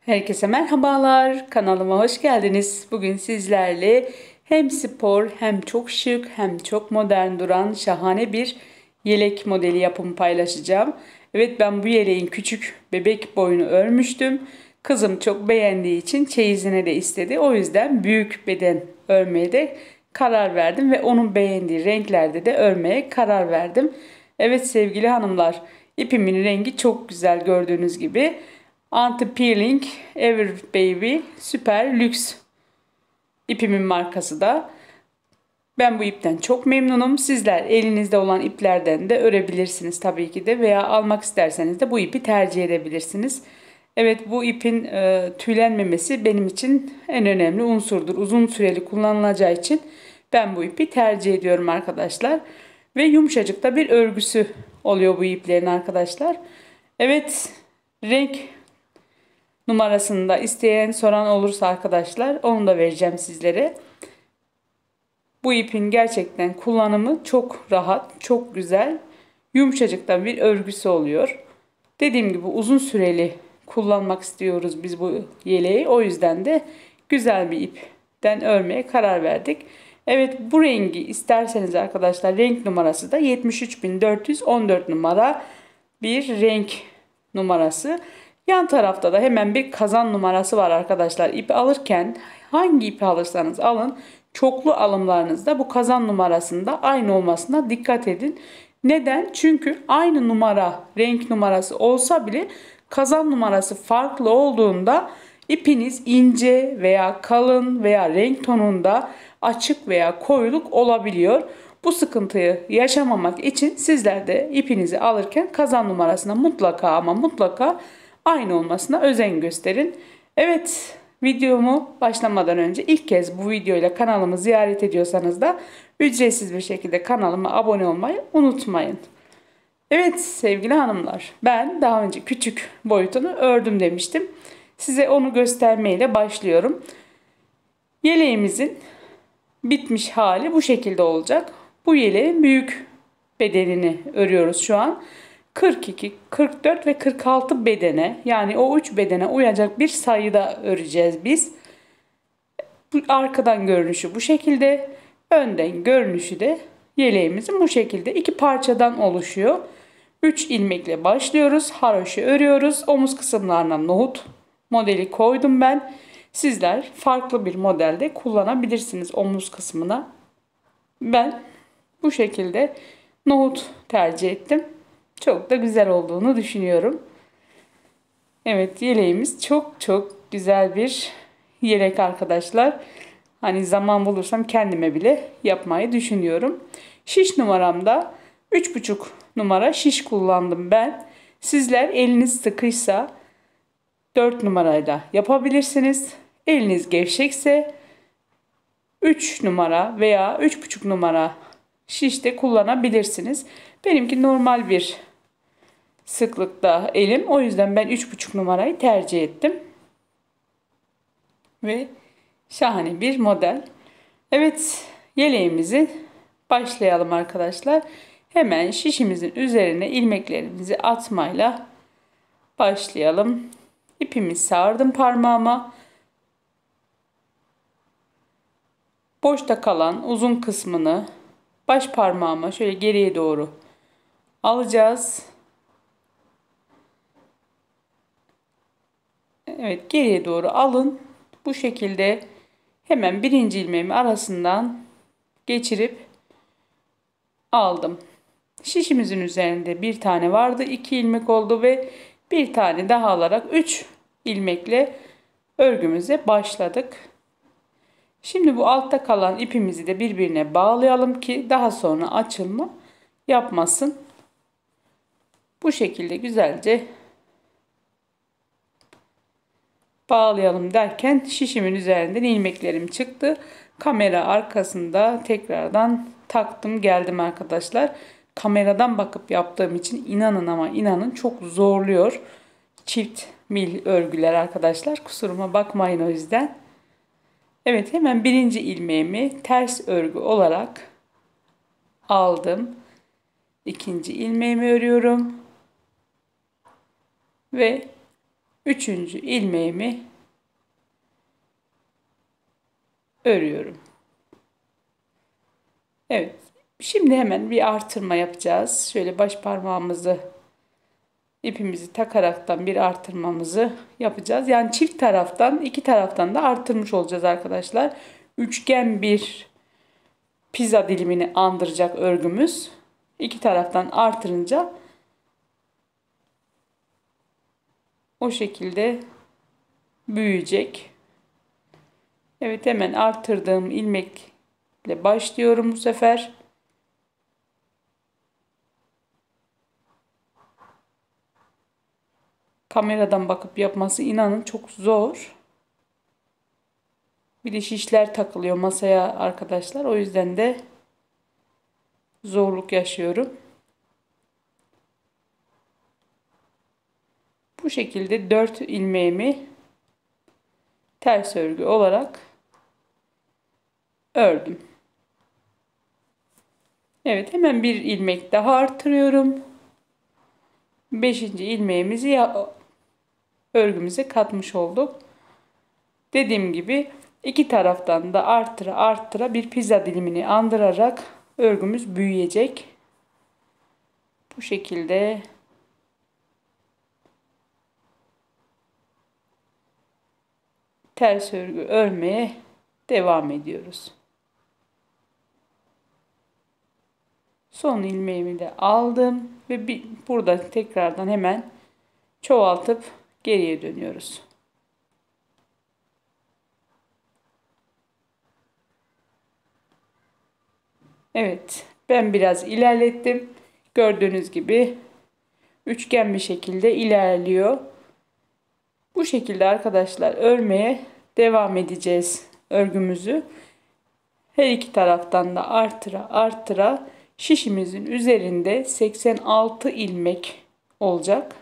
Herkese merhabalar. Kanalıma hoş geldiniz. Bugün sizlerle hem spor hem çok şık hem çok modern duran şahane bir yelek modeli yapımı paylaşacağım. Evet, ben bu yeleğin küçük bebek boyunu örmüştüm. Kızım çok beğendiği için çeyizine de istedi. O yüzden büyük beden örmeye de karar verdim ve onun beğendiği renklerde de örmeye karar verdim. Evet sevgili hanımlar, ipimin rengi çok güzel gördüğünüz gibi. Anti-Peeling Ever Baby Süper Lüks ipimin markası da. Ben bu ipten çok memnunum. Sizler elinizde olan iplerden de örebilirsiniz tabii ki de, veya almak isterseniz de bu ipi tercih edebilirsiniz. Evet, bu ipin tüylenmemesi benim için en önemli unsurdur. Uzun süreli kullanılacağı için ben bu ipi tercih ediyorum arkadaşlar. Ve yumuşacık da bir örgüsü oluyor bu iplerin arkadaşlar. Evet, renk numarasını da isteyen soran olursa arkadaşlar onu da vereceğim sizlere. Bu ipin gerçekten kullanımı çok rahat, çok güzel, yumuşacık da bir örgüsü oluyor. Dediğim gibi uzun süreli kullanmak istiyoruz biz bu yeleği. O yüzden de güzel bir ipten örmeye karar verdik. Evet, bu rengi isterseniz arkadaşlar renk numarası da 73.414 numara bir renk numarası. Yan tarafta da hemen bir kazan numarası var arkadaşlar. İpi alırken hangi ipi alırsanız alın, çoklu alımlarınızda bu kazan numarasında aynı olmasına dikkat edin. Neden? Çünkü aynı numara, renk numarası olsa bile kazan numarası farklı olduğunda ipiniz ince veya kalın veya renk tonunda açık veya koyuluk olabiliyor. Bu sıkıntıyı yaşamamak için sizler de ipinizi alırken kazan numarasına mutlaka ama mutlaka aynı olmasına özen gösterin. Evet, videomu başlamadan önce ilk kez bu videoyla kanalımı ziyaret ediyorsanız da ücretsiz bir şekilde kanalıma abone olmayı unutmayın. Evet sevgili hanımlar, ben daha önce küçük boyutunu ördüm demiştim. Size onu göstermeyle başlıyorum. Yeleğimizin bitmiş hali bu şekilde olacak. Bu yeleğin büyük bedenini örüyoruz şu an. 42, 44 ve 46 bedene, yani o 3 bedene uyacak bir sayıda öreceğiz biz. Bu arkadan görünüşü bu şekilde. Önden görünüşü de yeleğimizin bu şekilde. İki parçadan oluşuyor. 3 ilmekle başlıyoruz. Haroşa örüyoruz. Omuz kısımlarına nohut modeli koydum ben. Sizler farklı bir modelde kullanabilirsiniz omuz kısmına. Ben bu şekilde nohut tercih ettim. Çok da güzel olduğunu düşünüyorum. Evet, yeleğimiz çok çok güzel bir yelek arkadaşlar. Hani zaman bulursam kendime bile yapmayı düşünüyorum. Şiş numaramda 3,5 numara şiş kullandım ben. Sizler eliniz sıkıysa 4 numarayla yapabilirsiniz. Eliniz gevşekse 3 numara veya 3,5 numara şiş de kullanabilirsiniz. Benimki normal bir sıklıkta elim. O yüzden ben 3,5 numarayı tercih ettim. Ve şahane bir model. Evet, yeleğimizi başlayalım arkadaşlar. Hemen şişimizin üzerine ilmeklerimizi atmayla başlayalım. İpimi sardım parmağıma. Boşta kalan uzun kısmını baş parmağıma şöyle geriye doğru alacağız. Evet, geriye doğru alın. Bu şekilde hemen birinci ilmeğimi arasından geçirip aldım. Şişimizin üzerinde bir tane vardı. 2 ilmek oldu ve bir tane daha alarak 3 ilmekle örgümüze başladık. Şimdi bu altta kalan ipimizi de birbirine bağlayalım ki daha sonra açılma yapmasın. Bu şekilde güzelce bağlayalım derken şişimin üzerinden ilmeklerim çıktı. Kamera arkasında tekrardan taktım geldim arkadaşlar. Kameradan bakıp yaptığım için inanın ama inanın çok zorluyor. Çift mil örgüler arkadaşlar. Kusuruma bakmayın o yüzden. Evet, hemen birinci ilmeğimi ters örgü olarak aldım. İkinci ilmeğimi örüyorum. Ve Üçüncü ilmeğimi örüyorum. Evet. Şimdi hemen bir artırma yapacağız. Şöyle baş parmağımızı ipimizi takaraktan bir artırmamızı yapacağız. Yani çift taraftan, iki taraftan da artırmış olacağız arkadaşlar. Üçgen bir pizza dilimini andıracak örgümüz. İki taraftan artırınca o şekilde büyüyecek. Evet, hemen artırdığım ilmekle başlıyorum bu sefer. Kameradan bakıp yapması inanın çok zor. Bir de şişler takılıyor masaya arkadaşlar. O yüzden de zorluk yaşıyorum. Bu şekilde 4 ilmeğimi ters örgü olarak ördüm. Evet, hemen bir ilmek daha artırıyorum. 5. ilmeğimizi örgümüze katmış olduk. Dediğim gibi iki taraftan da artıra artıra bir pizza dilimini andırarak örgümüz büyüyecek. Bu şekilde ters örgü örmeye devam ediyoruz. Son ilmeğimi de aldım ve burada tekrardan hemen çoğaltıp geriye dönüyoruz. Evet, ben biraz ilerlettim. Gördüğünüz gibi üçgen bir şekilde ilerliyor. Bu şekilde arkadaşlar örmeye devam edeceğiz örgümüzü. Her iki taraftan da artıra artıra şişimizin üzerinde 86 ilmek olacak.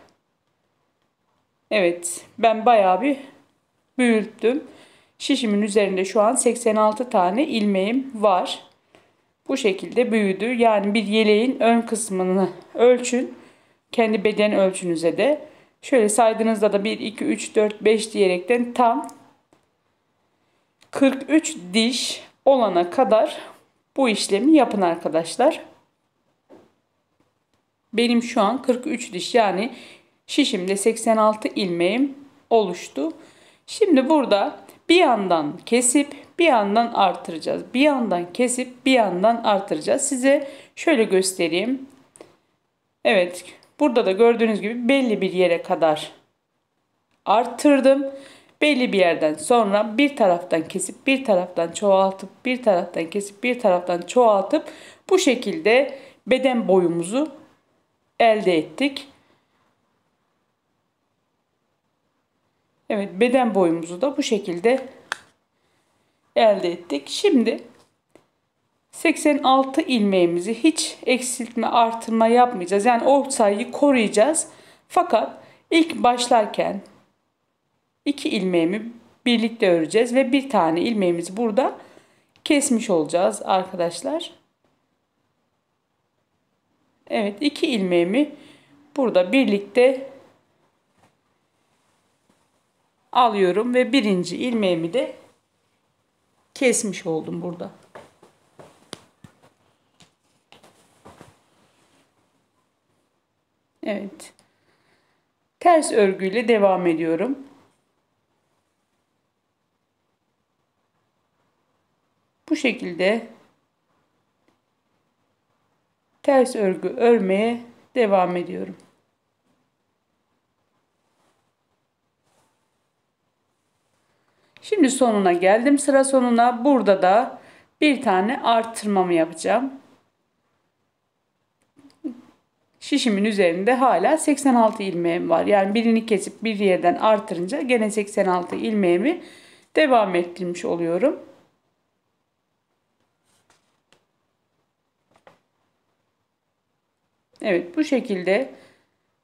Evet, ben bayağı bir büyüttüm. Şişimin üzerinde şu an 86 tane ilmeğim var. Bu şekilde büyüdü. Yani bir yeleğin ön kısmını ölçün. Kendi beden ölçünüze de. Şöyle saydığınızda da 1, 2, 3, 4, 5 diyerekten tam 43 diş olana kadar bu işlemi yapın arkadaşlar. Benim şu an 43 diş, yani şişimde 86 ilmeğim oluştu. Şimdi burada bir yandan kesip bir yandan artıracağız. Bir yandan kesip bir yandan artıracağız. Size şöyle göstereyim. Evet, burada da gördüğünüz gibi belli bir yere kadar arttırdım. Belli bir yerden sonra bir taraftan kesip bir taraftan çoğaltıp bir taraftan kesip bir taraftan çoğaltıp bu şekilde beden boyumuzu elde ettik. Evet, beden boyumuzu da bu şekilde elde ettik. Şimdi 86 ilmeğimizi hiç eksiltme artırma yapmayacağız. Yani o sayıyı koruyacağız. Fakat ilk başlarken 2 ilmeğimi birlikte öreceğiz ve bir tane ilmeğimizi burada kesmiş olacağız arkadaşlar. Evet, 2 ilmeğimi burada birlikte alıyorum ve birinci ilmeğimi de kesmiş oldum burada. Evet. Ters örgüyle devam ediyorum. Bu şekilde ters örgü örmeye devam ediyorum. Şimdi sonuna geldim. Sıra sonuna. Burada da bir tane artırmamı yapacağım. Şişimin üzerinde hala 86 ilmeğim var. Yani birini kesip bir yerden artırınca gene 86 ilmeğimi devam ettirmiş oluyorum. Evet, bu şekilde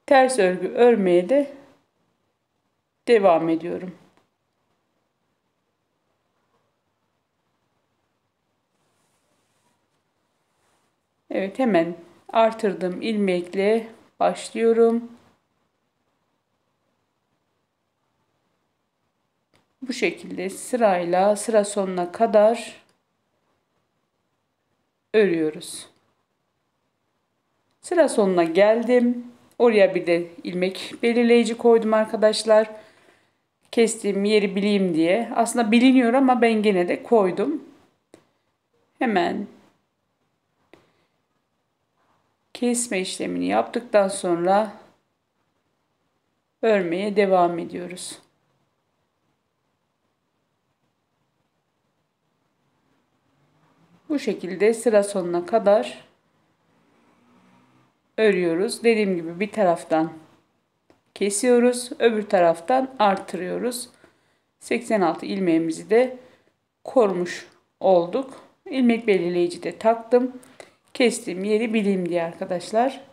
ters örgü örmeye de devam ediyorum. Evet, hemen artırdığım ilmekle başlıyorum. Bu şekilde sırayla sıra sonuna kadar örüyoruz. Sıra sonuna geldim. Oraya bir de ilmek belirleyici koydum arkadaşlar. Kestiğim yeri bileyim diye. Aslında biliniyor ama ben gene de koydum. Hemen kesme işlemini yaptıktan sonra örmeye devam ediyoruz. Bu şekilde sıra sonuna kadar örüyoruz. Dediğim gibi bir taraftan kesiyoruz, öbür taraftan artırıyoruz. 86 ilmeğimizi de korumuş olduk. İlmek belirleyici de taktım. Kestiğim yeri bileyim diye arkadaşlar.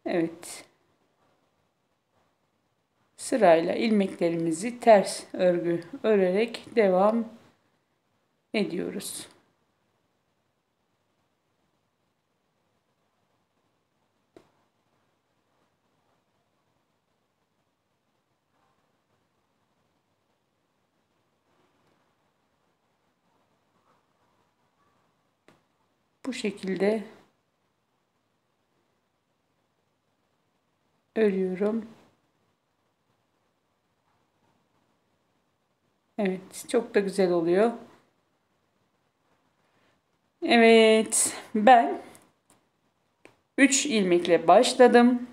Evet. Sırayla ilmeklerimizi ters örgü örerek devam ediyoruz. Bu şekilde örüyorum. Evet, çok da güzel oluyor. Evet, ben 3 ilmekle başladım.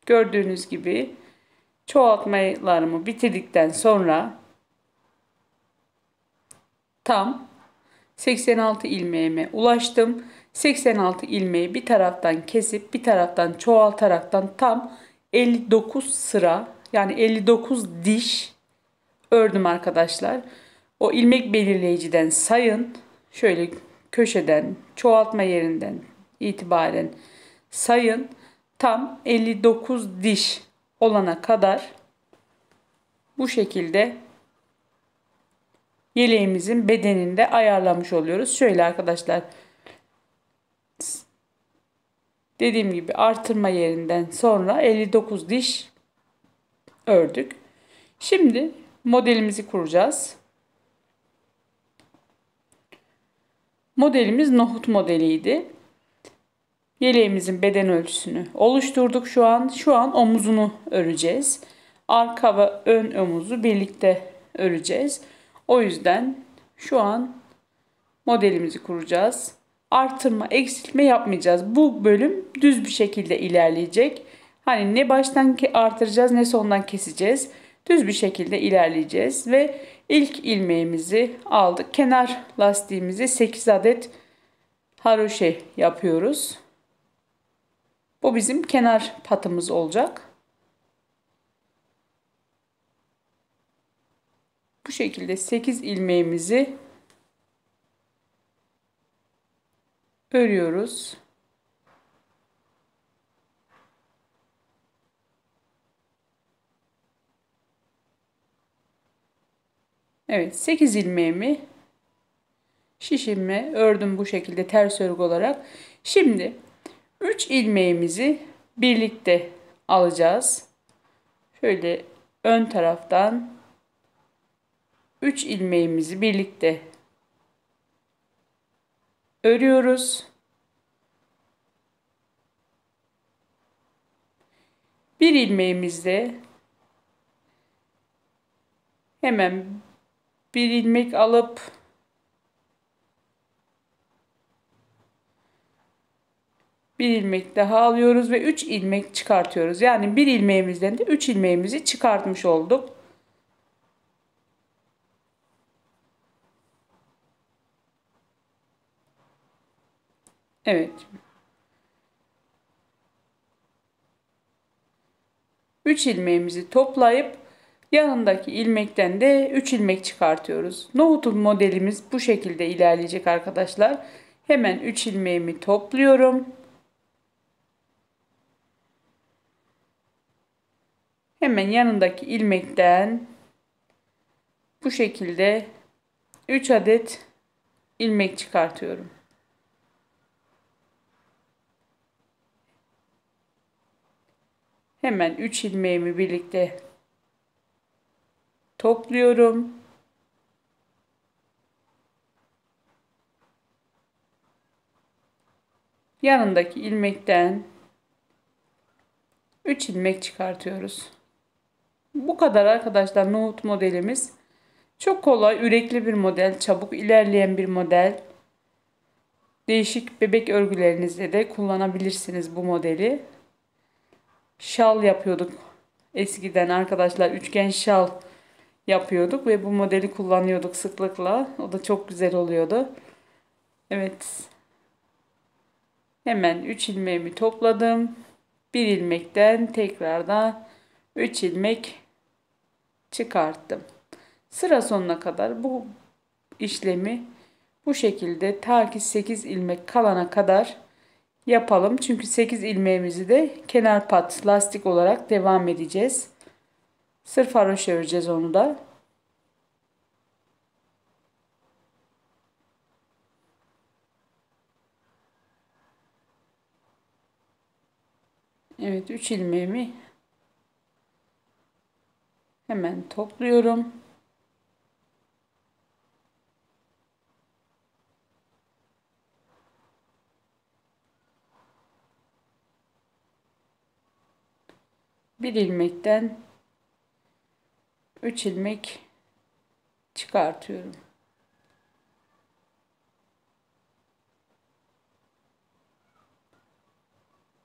Gördüğünüz gibi çoğaltmalarımı bitirdikten sonra tam 86 ilmeğime ulaştım. 86 ilmeği bir taraftan kesip bir taraftan çoğaltaraktan tam 59 sıra, yani 59 diş ördüm arkadaşlar. O ilmek belirleyiciden sayın. Şöyle köşeden, çoğaltma yerinden itibaren sayın. Tam 59 diş olana kadar bu şekilde yeleğimizin bedenini de ayarlamış oluyoruz. Şöyle arkadaşlar, dediğim gibi artırma yerinden sonra 59 diş ördük. Şimdi modelimizi kuracağız. Modelimiz nohut modeliydi. Yeleğimizin beden ölçüsünü oluşturduk şu an. Şu an omuzunu öreceğiz. Arka ve ön omuzu birlikte öreceğiz. O yüzden şu an modelimizi kuracağız. Artırma, eksiltme yapmayacağız. Bu bölüm düz bir şekilde ilerleyecek. Hani ne baştan artıracağız ne sondan keseceğiz. Düz bir şekilde ilerleyeceğiz ve ilk ilmeğimizi aldık. Kenar lastiğimizi 8 adet haroşe yapıyoruz. Bu bizim kenar patımız olacak. Bu şekilde 8 ilmeğimizi örüyoruz. Evet, 8 ilmeğimi şişime ördüm bu şekilde ters örgü olarak. Şimdi 3 ilmeğimizi birlikte alacağız. Şöyle ön taraftan 3 ilmeğimizi birlikte örüyoruz. Bir ilmeğimizde hemen bir ilmek alıp bir ilmek daha alıyoruz ve 3 ilmek çıkartıyoruz. Yani bir ilmeğimizden de 3 ilmeğimizi çıkartmış olduk. Evet. 3 ilmeğimizi toplayıp yanındaki ilmekten de 3 ilmek çıkartıyoruz. Nohutun modelimiz bu şekilde ilerleyecek arkadaşlar. Hemen 3 ilmeğimi topluyorum. Hemen yanındaki ilmekten bu şekilde 3 adet ilmek çıkartıyorum. Hemen 3 ilmeğimi birlikte topluyorum. Yanındaki ilmekten 3 ilmek çıkartıyoruz. Bu kadar arkadaşlar nohut modelimiz. Çok kolay, ürekli bir model, çabuk ilerleyen bir model. Değişik bebek örgülerinizde de kullanabilirsiniz bu modeli. Şal yapıyorduk eskiden arkadaşlar, üçgen şal yapıyorduk ve bu modeli kullanıyorduk sıklıkla. O da çok güzel oluyordu. Evet. Hemen 3 ilmeğimi topladım. Bir ilmekten tekrardan 3 ilmek çıkarttım. Sıra sonuna kadar bu işlemi bu şekilde ta ki 8 ilmek kalana kadar yapalım. Çünkü 8 ilmeğimizi de kenar pat lastik olarak devam edeceğiz. Sırf haroşa öreceğiz onu da. Evet, 3 ilmeğimi hemen topluyorum. Bir ilmekten 3 ilmek çıkartıyorum.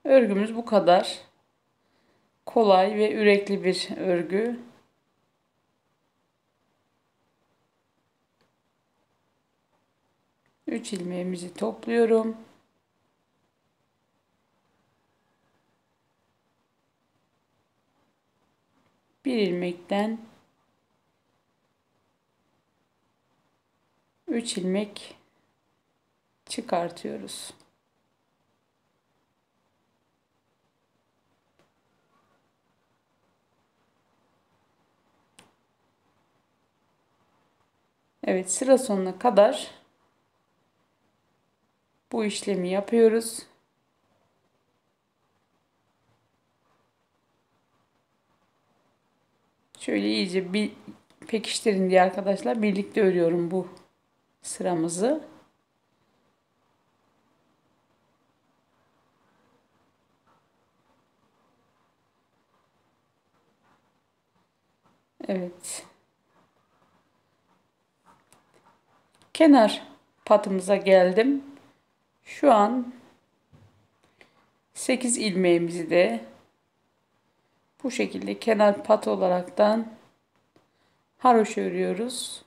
Örgümüz bu kadar. Kolay ve ürekli bir örgü. Üç ilmeğimizi topluyorum. Bir ilmekten 3 ilmek çıkartıyoruz. Evet, sıra sonuna kadar bu işlemi yapıyoruz. Şöyle iyice bir pekiştirin diye arkadaşlar birlikte örüyorum bu sıramızı. Evet. Kenar patımıza geldim. Şu an 8 ilmeğimizi de bu şekilde kenar pat olaraktan haroşa örüyoruz.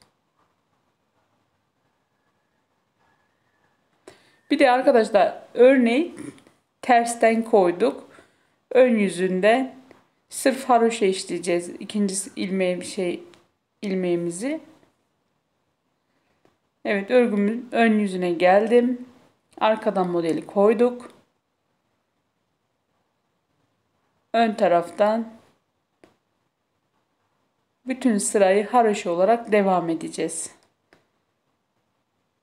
Bir de arkadaşlar örneği tersten koyduk. Ön yüzünde sırf haroşa işleyeceğiz. İkinci ilmeğimizi. Evet, örgümün ön yüzüne geldim. Arkadan modeli koyduk. Ön taraftan bütün sırayı haroşa olarak devam edeceğiz.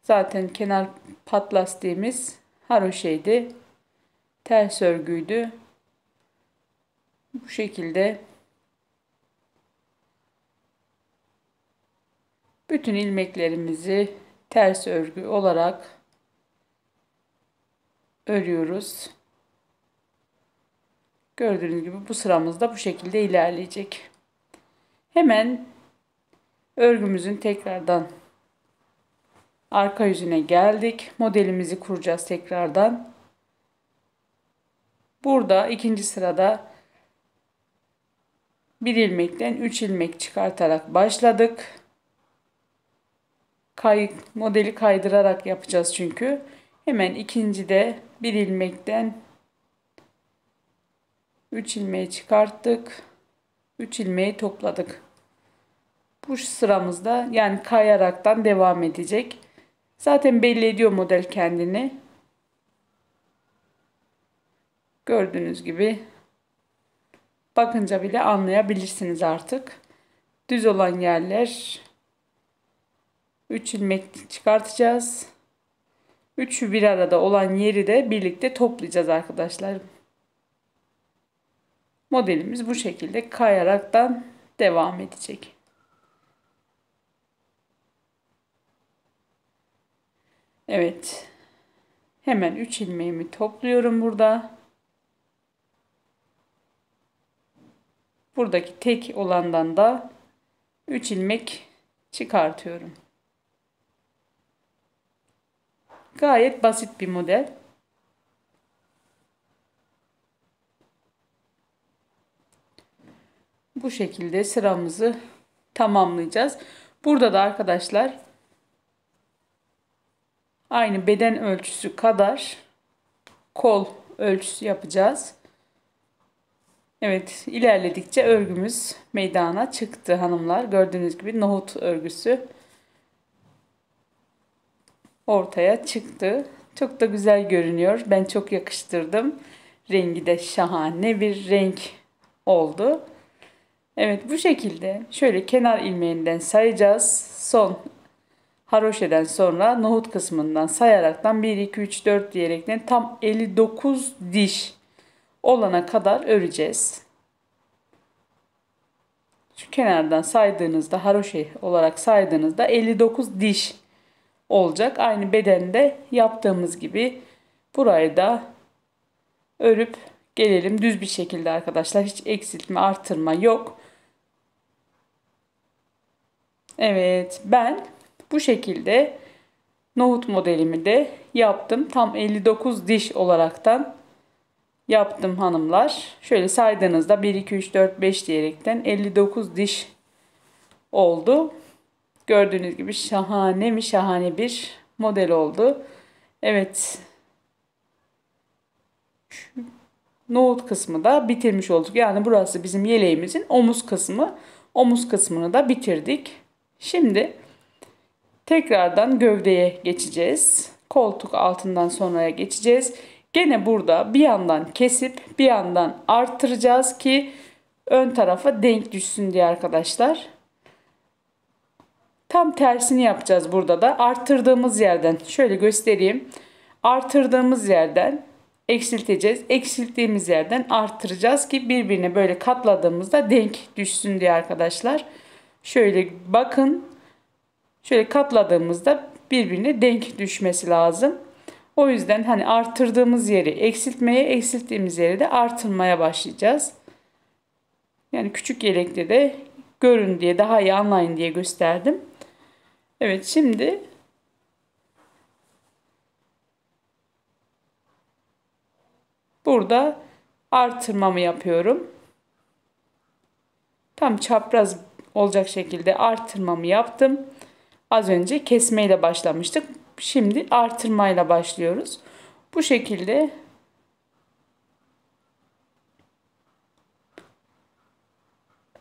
Zaten kenar pat lastiğimiz haroşaydı. Ters örgüydü. Bu şekilde bütün ilmeklerimizi ters örgü olarak örüyoruz. Gördüğünüz gibi bu sıramız da bu şekilde ilerleyecek. Hemen örgümüzün tekrardan arka yüzüne geldik. Modelimizi kuracağız tekrardan. Burada ikinci sırada bir ilmekten 3 ilmek çıkartarak başladık. Modeli kaydırarak yapacağız çünkü. Hemen ikincide bir ilmekten 3 ilmeği çıkarttık. 3 ilmeği topladık. Bu sıramızda yani kayaraktan devam edecek. Zaten belli ediyor model kendini. Gördüğünüz gibi bakınca bile anlayabilirsiniz artık. Düz olan yerler 3 ilmek çıkartacağız. Üçü bir arada olan yeri de birlikte toplayacağız arkadaşlar. Modelimiz bu şekilde kayaraktan devam edecek. Evet. Hemen 3 ilmeğimi topluyorum burada. Buradaki tek olandan da 3 ilmek çıkartıyorum. Gayet basit bir model. Bu şekilde sıramızı tamamlayacağız. Burada da arkadaşlar aynı beden ölçüsü kadar kol ölçüsü yapacağız. Evet, ilerledikçe örgümüz meydana çıktı hanımlar. Gördüğünüz gibi nohut örgüsü ortaya çıktı. Çok da güzel görünüyor. Ben çok yakıştırdım. Rengi de şahane bir renk oldu. Evet, bu şekilde şöyle kenar ilmeğinden sayacağız. Son haroşeden sonra nohut kısmından sayaraktan 1 2 3 4 diyerekten tam 59 diş olana kadar öreceğiz. Şu kenardan saydığınızda haroşe olarak saydığınızda 59 diş olacak. Aynı bedende yaptığımız gibi burayı da örüp gelelim düz bir şekilde arkadaşlar. Hiç eksiltme, artırma yok. Evet, ben bu şekilde nohut modelimi de yaptım. Tam 59 diş olaraktan yaptım hanımlar. Şöyle saydığınızda 1 2 3 4 5 diyerekten 59 diş oldu. Gördüğünüz gibi şahane mi şahane bir model oldu. Evet. Şu nohut kısmı da bitirmiş olduk. Yani burası bizim yeleğimizin omuz kısmı. Omuz kısmını da bitirdik. Şimdi tekrardan gövdeye geçeceğiz. Koltuk altından sonraya geçeceğiz. Gene burada bir yandan kesip bir yandan arttıracağız ki ön tarafa denk düşsün diye arkadaşlar. Tam tersini yapacağız burada da. Arttırdığımız yerden şöyle göstereyim. Arttırdığımız yerden eksilteceğiz. Eksilttiğimiz yerden arttıracağız ki birbirine böyle katladığımızda denk düşsün diye arkadaşlar. Şöyle bakın. Şöyle katladığımızda birbirine denk düşmesi lazım. O yüzden hani arttırdığımız yeri eksiltmeye, eksilttiğimiz yeri de artırmaya başlayacağız. Yani küçük yelekte de görün diye, daha iyi anlayın diye gösterdim. Evet, şimdi burada artırmamı yapıyorum. Tam çapraz olacak şekilde artırmamı yaptım. Az önce kesmeyle başlamıştık. Şimdi artırmayla başlıyoruz. Bu şekilde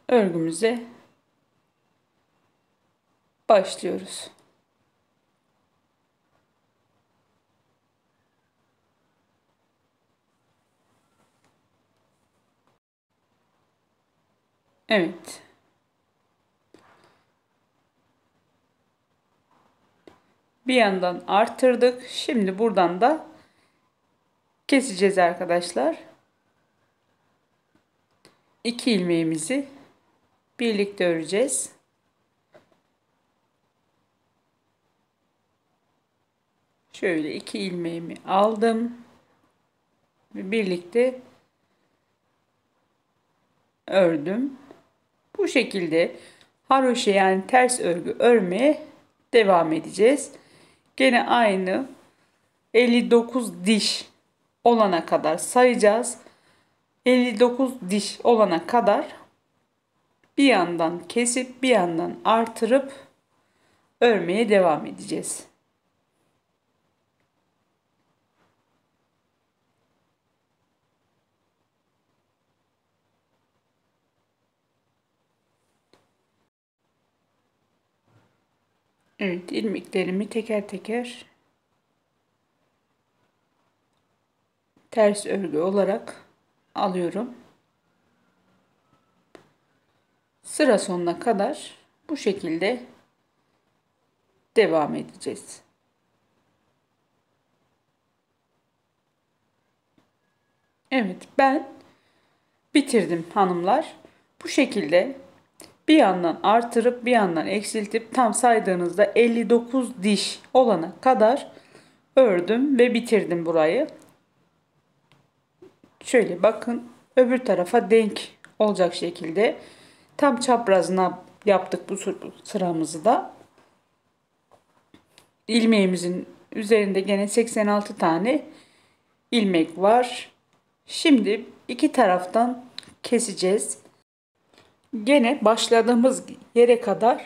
örgümüze başlıyoruz. Evet. Bir yandan arttırdık. Şimdi buradan da keseceğiz arkadaşlar. 2 ilmeğimizi birlikte öreceğiz. Şöyle 2 ilmeğimi aldım ve birlikte ördüm. Bu şekilde haroşe yani ters örgü örmeye devam edeceğiz. Gene aynı 59 diş olana kadar sayacağız. 59 diş olana kadar bir yandan kesip bir yandan artırıp örmeye devam edeceğiz. Evet, ilmeklerimi teker teker ters örgü olarak alıyorum. Sıra sonuna kadar bu şekilde devam edeceğiz. Evet, ben bitirdim hanımlar. Bu şekilde bir yandan artırıp bir yandan eksiltip tam saydığınızda 59 diş olana kadar ördüm ve bitirdim burayı. Şöyle bakın, öbür tarafa denk olacak şekilde tam çaprazına yaptık bu sıramızı da. İlmeğimizin üzerinde gene 86 tane ilmek var. Şimdi iki taraftan keseceğiz. Gene başladığımız yere kadar,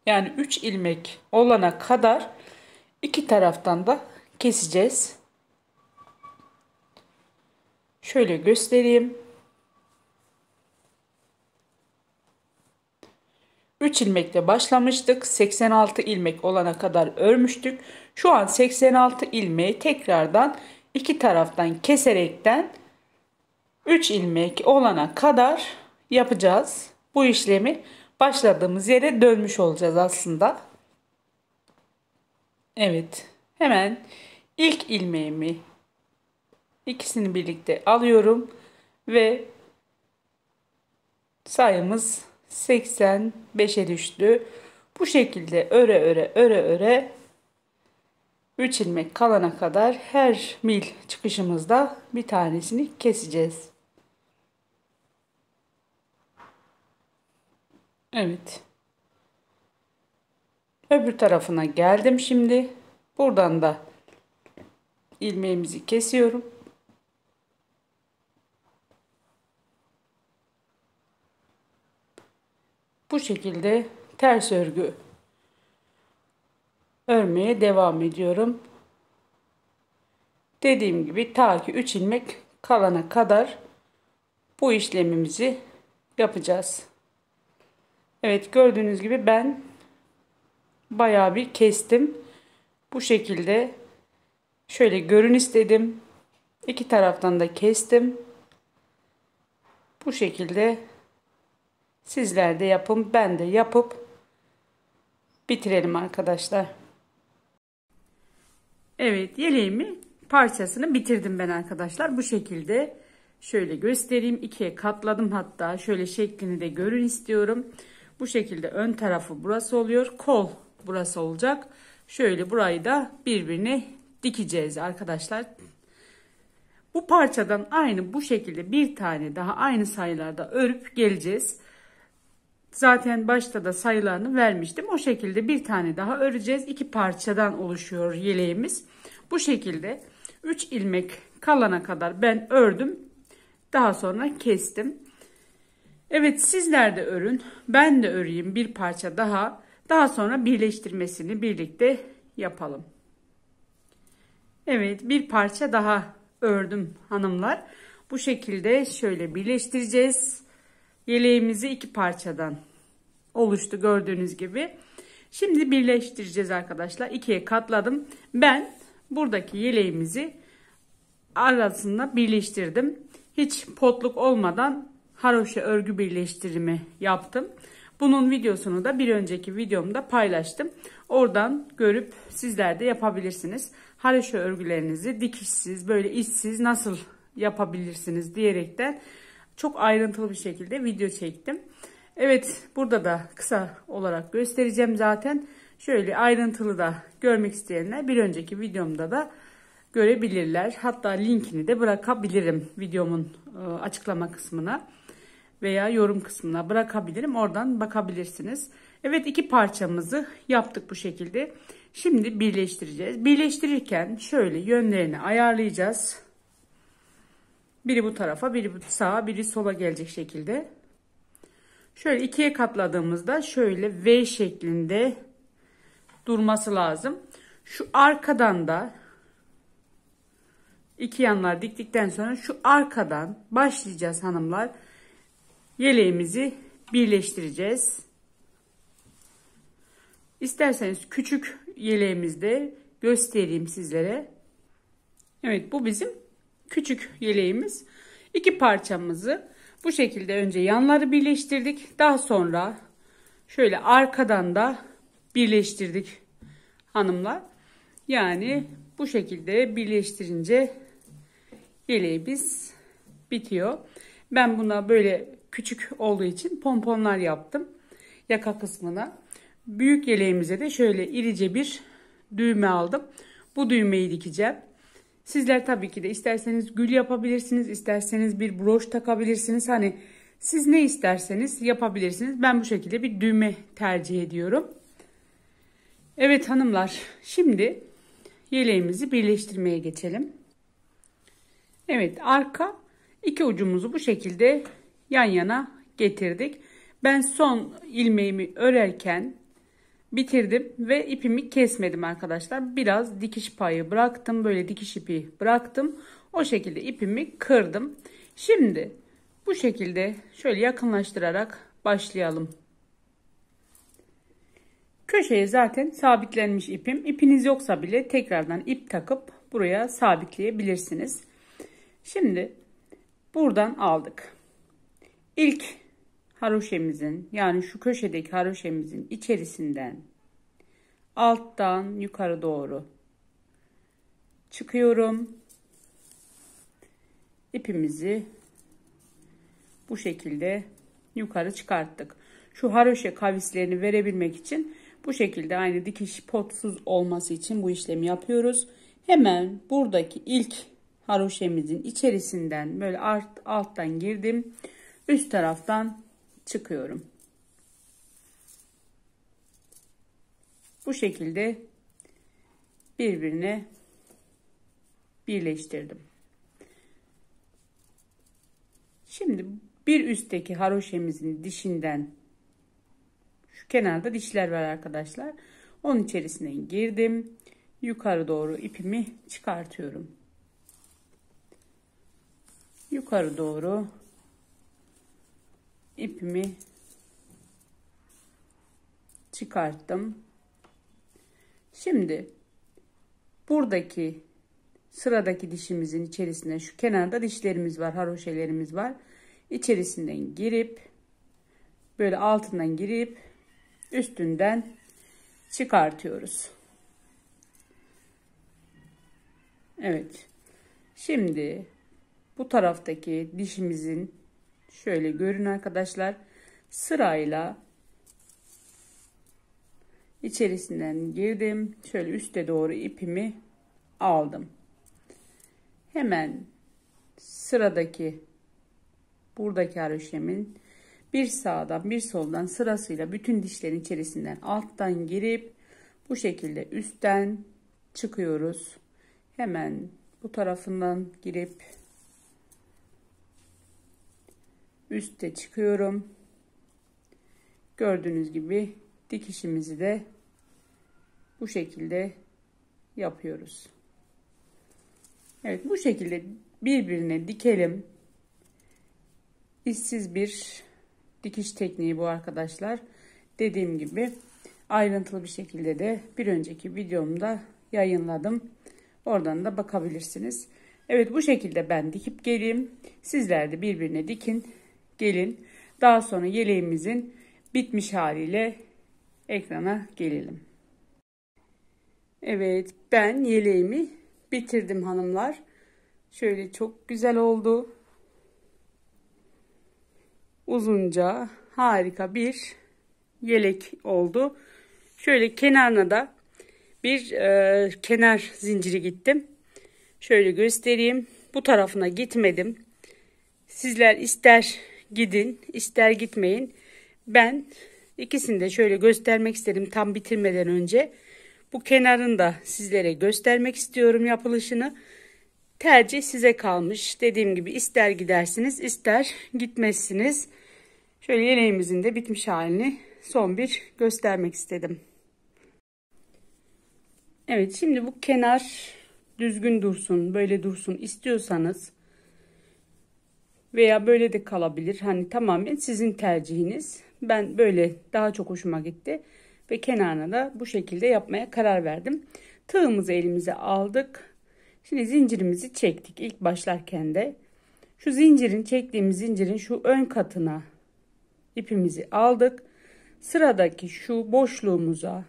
yani 3 ilmek olana kadar iki taraftan da keseceğiz. Şöyle göstereyim. 3 ilmekle başlamıştık. 86 ilmek olana kadar örmüştük. Şu an 86 ilmeği tekrardan iki taraftan keserekten 3 ilmek olana kadar yapacağız. Bu işlemi başladığımız yere dönmüş olacağız aslında. Evet. Hemen ilk ilmeğimi, ikisini birlikte alıyorum ve sayımız 85'e düştü. Bu şekilde öre 3 ilmek kalana kadar her mil çıkışımızda bir tanesini keseceğiz. Evet. Öbür tarafına geldim şimdi. Buradan da ilmeğimizi kesiyorum. Bu şekilde ters örgü örmeye devam ediyorum. Dediğim gibi ta ki 3 ilmek kalana kadar bu işlemimizi yapacağız. Evet, gördüğünüz gibi ben bayağı bir kestim. Bu şekilde şöyle görün istedim. İki taraftan da kestim. Bu şekilde sizler de yapın, ben de yapıp bitirelim arkadaşlar. Evet, yeleğimi parçasını bitirdim ben arkadaşlar. Bu şekilde şöyle göstereyim. İkiye katladım, hatta şöyle şeklini de görün istiyorum. Bu şekilde ön tarafı burası oluyor. Kol burası olacak. Şöyle burayı da birbirine dikeceğiz arkadaşlar. Bu parçadan aynı bu şekilde bir tane daha aynı sayılarda örüp geleceğiz. Zaten başta da sayılarını vermiştim. O şekilde bir tane daha öreceğiz. İki parçadan oluşuyor yeleğimiz. Bu şekilde 3 ilmek kalana kadar ben ördüm. Daha sonra kestim. Evet, sizler de örün. Ben de öreyim bir parça daha. Daha sonra birleştirmesini birlikte yapalım. Evet, bir parça daha ördüm hanımlar. Bu şekilde şöyle birleştireceğiz. Yeleğimizi iki parçadan oluştu gördüğünüz gibi. Şimdi birleştireceğiz arkadaşlar. İkiye katladım. Ben buradaki yeleğimizi arasında birleştirdim. Hiç potluk olmadan haroşa örgü birleştirimi yaptım. Bunun videosunu da bir önceki videomda paylaştım. Oradan görüp sizler de yapabilirsiniz. Haroşa örgülerinizi dikişsiz, böyle işsiz nasıl yapabilirsiniz diyerekten çok ayrıntılı bir şekilde video çektim. Evet, burada da kısa olarak göstereceğim zaten. Şöyle ayrıntılı da görmek isteyenler bir önceki videomda da görebilirler. Hatta linkini de bırakabilirim videomun açıklama kısmına veya yorum kısmına bırakabilirim. Oradan bakabilirsiniz. Evet, iki parçamızı yaptık bu şekilde. Şimdi birleştireceğiz. Birleştirirken şöyle yönlerini ayarlayacağız. Biri bu tarafa, biri bu sağa, biri sola gelecek şekilde. Şöyle ikiye katladığımızda şöyle V şeklinde durması lazım. Şu arkadan da iki yanlar diktikten sonra şu arkadan başlayacağız hanımlar. Yeleğimizi birleştireceğiz. İsterseniz küçük yeleğimizde göstereyim sizlere. Evet, bu bizim küçük yeleğimiz. İki parçamızı bu şekilde önce yanları birleştirdik. Daha sonra şöyle arkadan da birleştirdik hanımlar. Yani bu şekilde birleştirince yeleğimiz bitiyor. Ben buna böyle küçük olduğu için pomponlar yaptım yaka kısmına. Büyük yeleğimize de şöyle irice bir düğme aldım. Bu düğmeyi dikeceğim. Sizler tabii ki de isterseniz gül yapabilirsiniz, isterseniz bir broş takabilirsiniz. Hani siz ne isterseniz yapabilirsiniz. Ben bu şekilde bir düğme tercih ediyorum. Evet hanımlar, şimdi yeleğimizi birleştirmeye geçelim. Evet, arka iki ucumuzu bu şekilde yan yana getirdik. Ben son ilmeğimi örerken bitirdim ve ipimi kesmedim arkadaşlar. Biraz dikiş payı bıraktım. Böyle dikiş ipi bıraktım. O şekilde ipimi kırdım. Şimdi bu şekilde şöyle yakınlaştırarak başlayalım. Köşeye zaten sabitlenmiş ipim. İpiniz yoksa bile tekrardan ip takıp buraya sabitleyebilirsiniz. Şimdi buradan aldık. İlk haroşemizin, yani şu köşedeki haroşemizin içerisinden alttan yukarı doğru çıkıyorum. İpimizi bu şekilde yukarı çıkarttık. Şu haroşa kavislerini verebilmek için bu şekilde aynı dikiş potsuz olması için bu işlemi yapıyoruz. Hemen buradaki ilk haroşemizin içerisinden böyle alttan girdim. Üst taraftan çıkıyorum. Bu şekilde birbirine birleştirdim. Şimdi bir üstteki haroşemizin dişinden, şu kenarda dişler var arkadaşlar. Onun içerisine girdim. Yukarı doğru ipimi çıkartıyorum. Yukarı doğru ipimi çıkarttım. Şimdi buradaki sıradaki dişimizin içerisine, şu kenarda dişlerimiz var, haroşelerimiz var. İçerisinden girip böyle altından girip üstünden çıkartıyoruz. Evet. Şimdi bu taraftaki dişimizin şöyle görün arkadaşlar, sırayla içerisinden girdim. Şöyle üste doğru ipimi aldım. Hemen sıradaki buradaki haroşemin bir sağdan bir soldan sırasıyla bütün dişlerin içerisinden alttan girip bu şekilde üstten çıkıyoruz. Hemen bu tarafından girip üste çıkıyorum. Gördüğünüz gibi dikişimizi de bu şekilde yapıyoruz. Evet, bu şekilde birbirine dikelim. İşsiz bir dikiş tekniği bu arkadaşlar. Dediğim gibi ayrıntılı bir şekilde de bir önceki videomda yayınladım. Oradan da bakabilirsiniz. Evet, bu şekilde ben dikip geleyim. Sizler de birbirine dikin, gelin. Daha sonra yeleğimizin bitmiş haliyle ekrana gelelim. Evet, ben yeleğimi bitirdim hanımlar. Şöyle çok güzel oldu. Uzunca harika bir yelek oldu. Şöyle kenarına da bir kenar zinciri gittim. Şöyle göstereyim. Bu tarafına gitmedim. Sizler ister gidin, ister gitmeyin. Ben ikisini de şöyle göstermek istedim tam bitirmeden önce. Bu kenarını da sizlere göstermek istiyorum yapılışını. Tercih size kalmış. Dediğim gibi ister gidersiniz, ister gitmezsiniz. Şöyle yeleğimizin de bitmiş halini son bir göstermek istedim. Evet, şimdi bu kenar düzgün dursun, böyle dursun istiyorsanız veya böyle de kalabilir. Hani tamamen sizin tercihiniz. Ben böyle daha çok hoşuma gitti ve kenarına da bu şekilde yapmaya karar verdim. Tığımızı elimize aldık. Şimdi zincirimizi çektik ilk başlarken de. Şu zincirin, çektiğimiz zincirin şu ön katına ipimizi aldık. Sıradaki şu boşluğumuza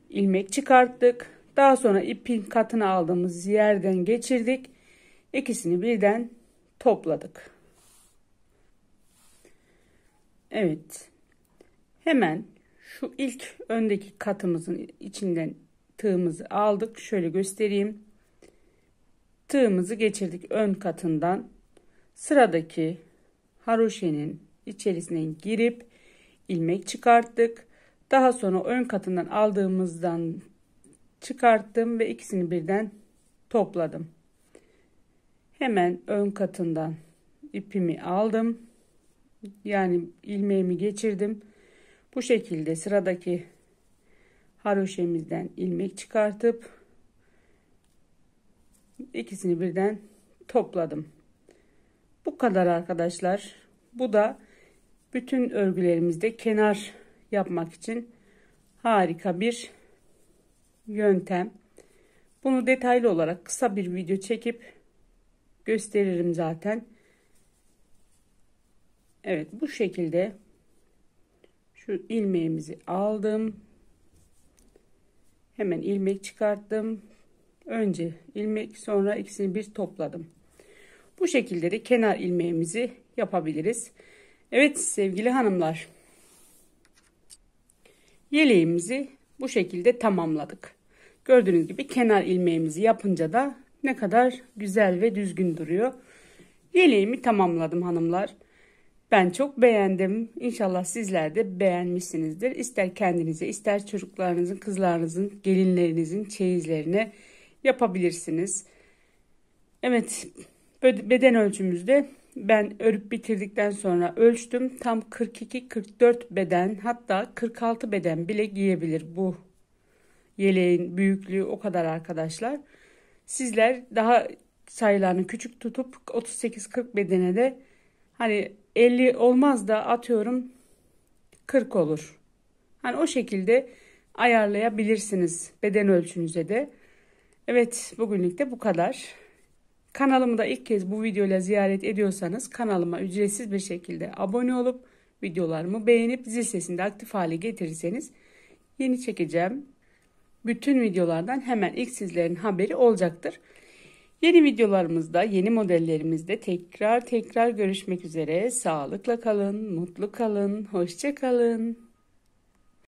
ilmek çıkarttık. Daha sonra ipin katını aldığımız yerden geçirdik. İkisini birden topladık. Evet. Hemen şu ilk öndeki katımızın içinden tığımızı aldık. Şöyle göstereyim. Tığımızı geçirdik ön katından. Sıradaki haroşenin içerisine girip ilmek çıkarttık. Daha sonra ön katından aldığımızdan çıkarttım ve ikisini birden topladım. Hemen ön katından ipimi aldım. Yani ilmeğimi geçirdim. Bu şekilde sıradaki haroşemizden ilmek çıkartıp ikisini birden topladım. Bu kadar arkadaşlar. Bu da bütün örgülerimizde kenar yapmak için harika bir yöntem. Bunu detaylı olarak kısa bir video çekip gösteririm zaten. Evet, bu şekilde şu ilmeğimizi aldım. Hemen ilmek çıkarttım. Önce ilmek, sonra ikisini bir topladım. Bu şekilde de kenar ilmeğimizi yapabiliriz. Evet sevgili hanımlar. Yeleğimizi bu şekilde tamamladık. Gördüğünüz gibi kenar ilmeğimizi yapınca da ne kadar güzel ve düzgün duruyor. Yeleğimi tamamladım hanımlar. Ben çok beğendim. İnşallah sizler de beğenmişsinizdir. İster kendinize, ister çocuklarınızın, kızlarınızın, gelinlerinizin çeyizlerine yapabilirsiniz. Evet, beden ölçümüzde ben örüp bitirdikten sonra ölçtüm. Tam 42-44 beden, hatta 46 beden bile giyebilir bu yeleğin büyüklüğü, o kadar arkadaşlar. Sizler daha sayılarını küçük tutup 38-40 bedene de, hani 50 olmaz da atıyorum 40 olur. Hani o şekilde ayarlayabilirsiniz beden ölçünüze de. Evet, bugünlük de bu kadar. Kanalımı da ilk kez bu videoyla ziyaret ediyorsanız kanalıma ücretsiz bir şekilde abone olup videolarımı beğenip zil sesini de aktif hale getirirseniz yeni çekeceğim bütün videolardan hemen ilk sizlerin haberi olacaktır. Yeni videolarımızda, yeni modellerimizde tekrar görüşmek üzere. Sağlıkla kalın, mutlu kalın, hoşça kalın.